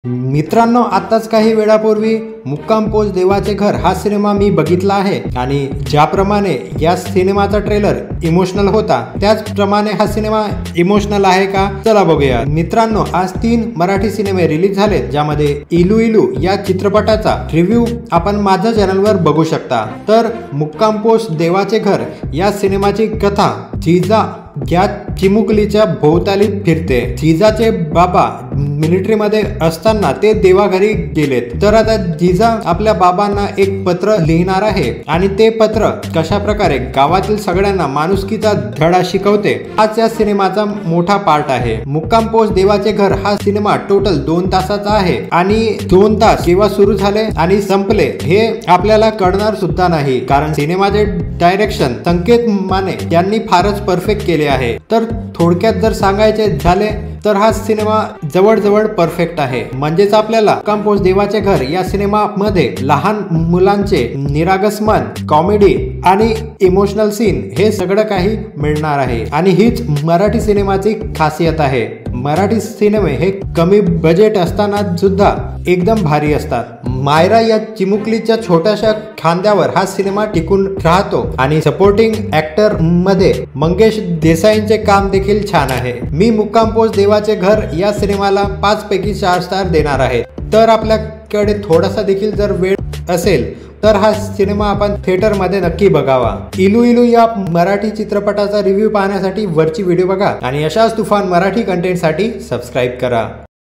मित्रांनो, आताच काही वेळापूर्वी मुक्काम पोस्ट देवाचे घर हा सिनेमा मी बघितला आहे आणि ज्याप्रमाणे या सिनेमाचा ट्रेलर इमोशनल होता त्याचप्रमाणे हा सिनेमा इमोशनल आहे का, चला बघूया. मित्रांनो, आज 3 मराठी सिनेमे रिलीज झालेत, ज्यामध्ये इलू इलू या चित्रपटाचा रिव्ह्यू आपण माझ्या चॅनलवर बघू शकता. तर मुक्काम पोस्ट देवाचे घर या सिनेमाची कथा जिजा या चिमुकलीच्या भोवताली फिरते. जिजाचे बाबा मिलिटरीमध्ये असताना ते देवाघरी गेलेत, तर आता जिजा आपल्या बाबांना एक पत्र लिहिणार आहे आणि ते पत्र कशा प्रकारे गावातील सगळ्यांना माणुसकीचा धडा शिकवते हाच या सिनेमाचा मोठा पार्ट आहे. मुक्काम पोस्ट देवाचे घर हा सिनेमा टोटल 2 तासाचा आहे आणि 2 तास केव्हा सुरू झाले आणि संपले हे आपल्याला कळणार सुद्धा नाही, कारण सिनेमाचे डायरेक्शन संकेत माने यांनी फारच परफेक्ट केले आहे. तर थोडक्यात जर सांगायचे झाले तर हा सिनेमा जवळजवळ परफेक्ट आहे. म्हणजेच आपल्याला मुक्काम पोस्ट देवाचे घर या सिनेमामध्ये लहान मुलांचे निरागस मन, कॉमेडी आणि इमोशनल सीन हे सगळं काही मिळणार आहे आणि हीच मराठी सिनेमाची खासियत आहे. मराठी सिनेमे हे कमी बजेट असताना सुद्धा एकदम भारी असतात. मायरा या चिमुकलीच्या छोट्याशा खांद्यावर हा सिनेमा टिकून राहतो आणि सपोर्टिंग ऍक्टर मध्ये मंगेश देसाईंचे काम देखील छान आहे. मी मुक्काम पोस्ट देवाचे घर या सिनेमाला 5 पैकी 4 स्टार देणार आहे. तर आपल्याकडे थोडासा देखील जर वेळ असेल तर हा सिनेमा आपण थिएटर मध्ये नक्की बघावा. इलू इलू या मराठी चित्रपटाचा रिव्ह्यू पाहण्यासाठी वरची व्हिडिओ बघा आणि अशाच तुफान मराठी कंटेंट साठी सबस्क्राईब करा.